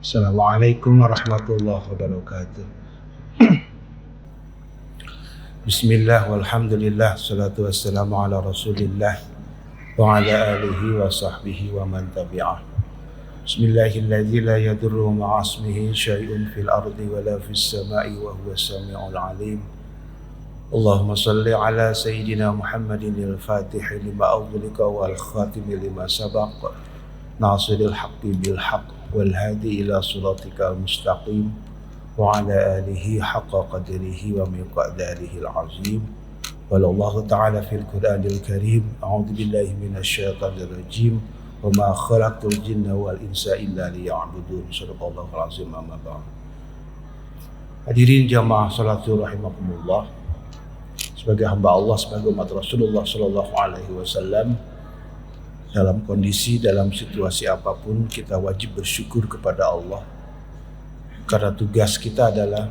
Assalamualaikum warahmatullahi wabarakatuh. Bismillah walhamdulillah salatu wassalamu ala rasulillah wa ala alihi wa sahbihi wa man tabi'ah. Bismillahilladzi la yadurru ma'asmihi syai'un fil ardi wa la fis sama'i wa huwa sami'ul alim. Allahumma salli ala sayyidina Muhammadin al-fatihi lima aghlika wal khatimi lima sabaq nasiril haqqi bil haqq wal hadi ila siratikal mustaqim wa ala alihi haqqa qadrihi wa miqdarihi al-azim. Wallahu ta'ala fil Qur'anil Karim. A'udzu billahi minasyaitonir rajim. Wa ma khalaqtul jinna wal insa illa liya'budun. Shadaqallahul azim. Amma ba'd. Hadirin jamaah salatul rahimakumullah. Sebagai hamba Allah, sebagai umat Rasulullah sallallahu alaihi wasallam, dalam kondisi, dalam situasi apapun kita wajib bersyukur kepada Allah. Karena tugas kita adalah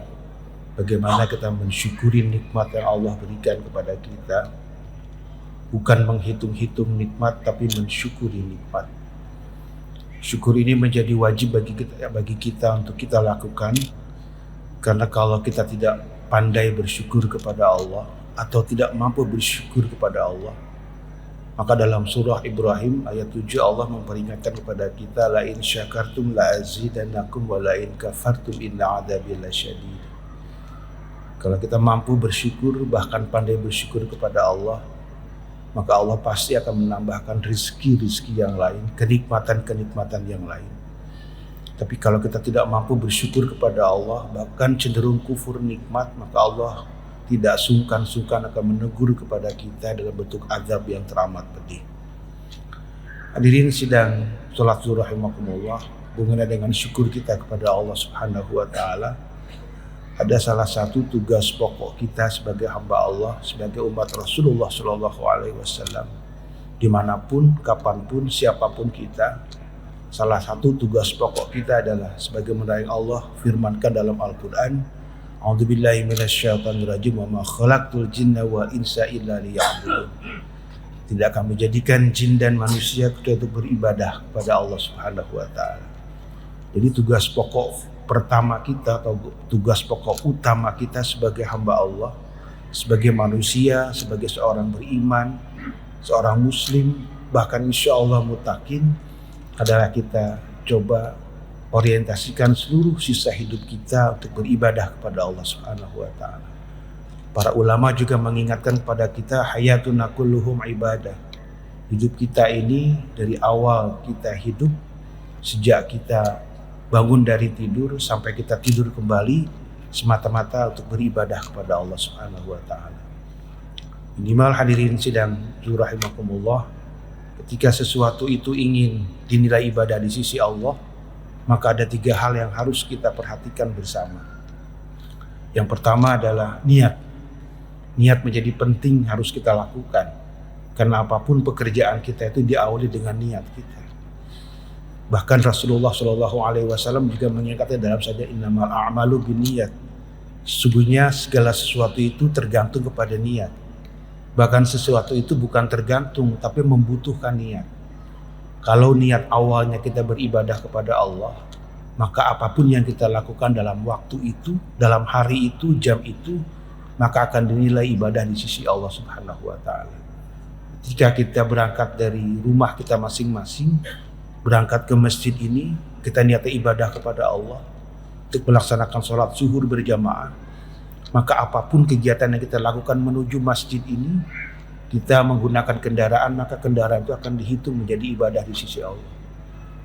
bagaimana kita mensyukuri nikmat yang Allah berikan kepada kita. Bukan menghitung-hitung nikmat, tapi mensyukuri nikmat. Syukur ini menjadi wajib bagi kita untuk kita lakukan. Karena kalau kita tidak pandai bersyukur kepada Allah atau tidak mampu bersyukur kepada Allah, maka dalam surah Ibrahim ayat 7 Allah memperingatkan kepada kita, la in syakartum la azidannakum wa la in kafartum inna adzabi lasyadid. Kalau kita mampu bersyukur, bahkan pandai bersyukur kepada Allah, maka Allah pasti akan menambahkan rizki-rizki yang lain, kenikmatan-kenikmatan yang lain. Tapi kalau kita tidak mampu bersyukur kepada Allah, bahkan cenderung kufur nikmat, maka Allah tidak sungkan-sungkan akan menegur kepada kita dalam bentuk azab yang teramat pedih. Hadirin sidang salat rahimakumullah, hubungannya dengan syukur kita kepada Allah Subhanahu wa taala, ada salah satu tugas pokok kita sebagai hamba Allah, sebagai umat Rasulullah sallallahu alaihi wasallam, dimanapun, kapanpun, siapapun kita. Salah satu tugas pokok kita adalah sebagaimana yang Allah firmankan dalam Al-Quran, A'udzubillahi minasyaitonir rajim, wa ma khalaqtul jinna wal insa illa liya'budun. Tidak kami jadikan jin dan manusia kecuali untuk beribadah kepada Allah Subhanahu wa taala. Jadi tugas pokok pertama kita atau tugas pokok utama kita sebagai hamba Allah, sebagai manusia, sebagai seorang beriman, seorang muslim, bahkan insyaallah muttaqin, adalah kita coba orientasikan seluruh sisa hidup kita untuk beribadah kepada Allah Subhanahu wa taala. Para ulama juga mengingatkan kepada kita, hayatuna kulluhum ibadah. Hidup kita ini dari awal kita hidup, sejak kita bangun dari tidur sampai kita tidur kembali, semata-mata untuk beribadah kepada Allah Subhanahu wa taala. Minimal hadirin sidang rahimakumullah, ketika sesuatu itu ingin dinilai ibadah di sisi Allah, maka ada 3 hal yang harus kita perhatikan bersama. Yang pertama adalah niat. Niat menjadi penting, harus kita lakukan. Karena apapun pekerjaan kita itu diawali dengan niat kita. Bahkan Rasulullah SAW juga mengingatkan dalam saja innamal a'malu binniyat. Sesungguhnya segala sesuatu itu tergantung kepada niat. Bahkan sesuatu itu bukan tergantung, tapi membutuhkan niat. Kalau niat awalnya kita beribadah kepada Allah, maka apapun yang kita lakukan dalam waktu itu, dalam hari itu, jam itu, maka akan dinilai ibadah di sisi Allah Subhanahu wa taala. Jika kita berangkat dari rumah kita masing-masing, berangkat ke masjid ini, kita niatnya ibadah kepada Allah untuk melaksanakan sholat zuhur berjamaah, maka apapun kegiatan yang kita lakukan menuju masjid ini, kita menggunakan kendaraan, maka kendaraan itu akan dihitung menjadi ibadah di sisi Allah.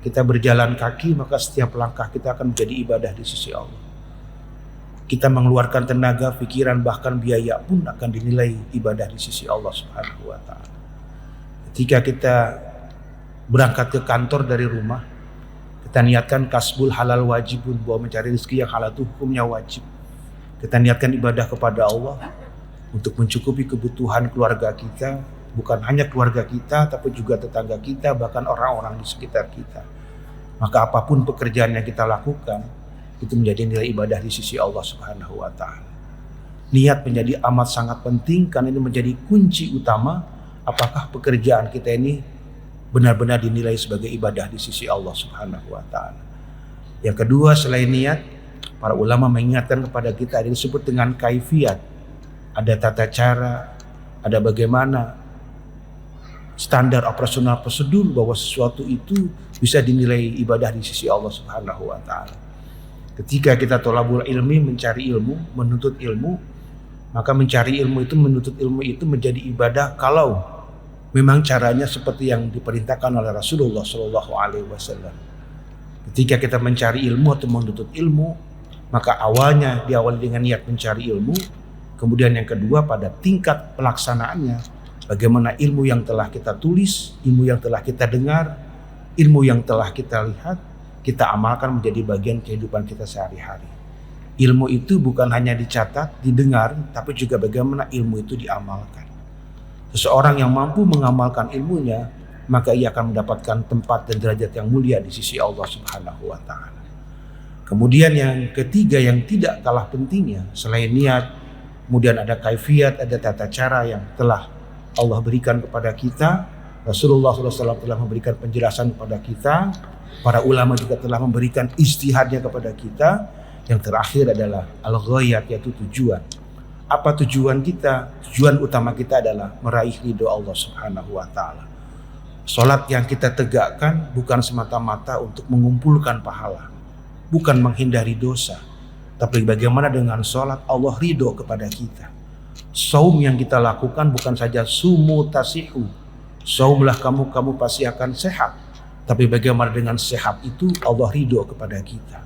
Kita berjalan kaki, maka setiap langkah kita akan menjadi ibadah di sisi Allah. Kita mengeluarkan tenaga, pikiran, bahkan biaya pun akan dinilai ibadah di sisi Allah Subhanahu wa taala. Ketika kita berangkat ke kantor dari rumah, kita niatkan kasbul halal wajibun, bahwa mencari rezeki yang halal itu hukumnya wajib. Kita niatkan ibadah kepada Allah untuk mencukupi kebutuhan keluarga kita, bukan hanya keluarga kita, tapi juga tetangga kita, bahkan orang-orang di sekitar kita. Maka apapun pekerjaan yang kita lakukan, itu menjadi nilai ibadah di sisi Allah Subhanahu wa taala. Niat menjadi amat sangat penting, karena ini menjadi kunci utama apakah pekerjaan kita ini benar-benar dinilai sebagai ibadah di sisi Allah Subhanahu wa taala. Yang kedua, selain niat, para ulama mengingatkan kepada kita ada disebut dengan kaifiyat. Ada tata cara, ada bagaimana standar operasional prosedur bahwa sesuatu itu bisa dinilai ibadah di sisi Allah Subhanahu wa taala. Ketika kita thalabul ilmi, mencari ilmu, menuntut ilmu, maka mencari ilmu itu, menuntut ilmu itu menjadi ibadah kalau memang caranya seperti yang diperintahkan oleh Rasulullah Shallallahu alaihi wasallam. Ketika kita mencari ilmu atau menuntut ilmu, maka awalnya diawali dengan niat mencari ilmu, kemudian yang kedua pada tingkat pelaksanaannya, bagaimana ilmu yang telah kita tulis, ilmu yang telah kita dengar, ilmu yang telah kita lihat, kita amalkan menjadi bagian kehidupan kita sehari-hari. Ilmu itu bukan hanya dicatat, didengar, tapi juga bagaimana ilmu itu diamalkan. Seseorang yang mampu mengamalkan ilmunya, maka ia akan mendapatkan tempat dan derajat yang mulia di sisi Allah Subhanahu wa taala. Kemudian yang ketiga yang tidak kalah pentingnya, selain niat, kemudian ada kaifiyat, ada tata cara yang telah Allah berikan kepada kita. Rasulullah SAW telah memberikan penjelasan kepada kita, para ulama juga telah memberikan ijtihadnya kepada kita. Yang terakhir adalah al-ghayat, yaitu tujuan. Apa tujuan kita? Tujuan utama kita adalah meraih ridho Allah Subhanahu wa taala. Salat yang kita tegakkan bukan semata-mata untuk mengumpulkan pahala, bukan menghindari dosa, tapi bagaimana dengan salat Allah ridho kepada kita. Saum yang kita lakukan bukan saja sumu tasihu, saumlah kamu pasti akan sehat, tapi bagaimana dengan sehat itu Allah ridho kepada kita.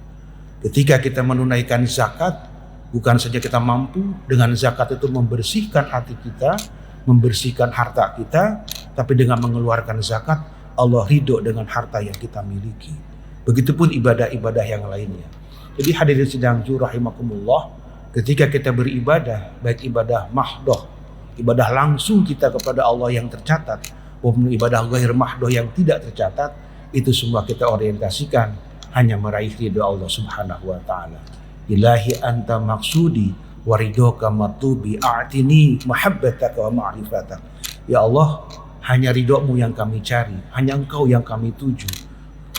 Ketika kita menunaikan zakat, bukan saja kita mampu dengan zakat itu membersihkan hati kita, membersihkan harta kita, tapi dengan mengeluarkan zakat Allah ridho dengan harta yang kita miliki. Begitupun ibadah-ibadah yang lainnya. Jadi hadirin sidang rahimakumullah, ketika kita beribadah, baik ibadah mahdoh, ibadah langsung kita kepada Allah yang tercatat, maupun ibadah ghair mahdoh yang tidak tercatat, itu semua kita orientasikan hanya meraih ridho Allah Subhanahu wa taala. Ilahi anta maksudi waridoka matubi a'tini mahabbataka wa ma'rifatak. Ya Allah, hanya ridhomu yang kami cari, hanya engkau yang kami tuju.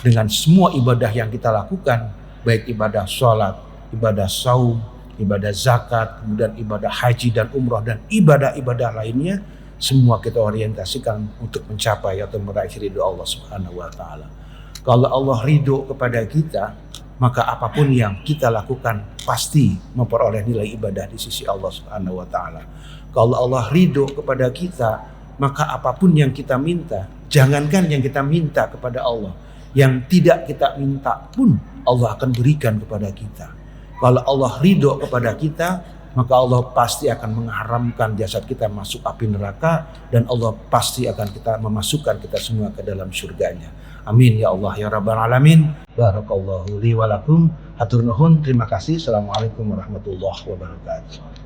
Dengan semua ibadah yang kita lakukan, baik ibadah sholat, ibadah saum, ibadah zakat, kemudian ibadah haji dan umrah, dan ibadah-ibadah lainnya, semua kita orientasikan untuk mencapai atau meraih ridho Allah Subhanahu wa taala. Kalau Allah ridho kepada kita, maka apapun yang kita lakukan pasti memperoleh nilai ibadah di sisi Allah Subhanahu wa taala. Kalau Allah ridho kepada kita, maka apapun yang kita minta, jangankan yang kita minta kepada Allah, yang tidak kita minta pun Allah akan berikan kepada kita. Kalau Allah ridho kepada kita, maka Allah pasti akan mengharamkan jasad kita masuk api neraka, dan Allah pasti akan memasukkan kita semua ke dalam surganya. Amin ya Allah ya Rabbal Alamin. Barakallahu li wa lakum. Hatur nuhun, terima kasih. Assalamualaikum warahmatullahi wabarakatuh.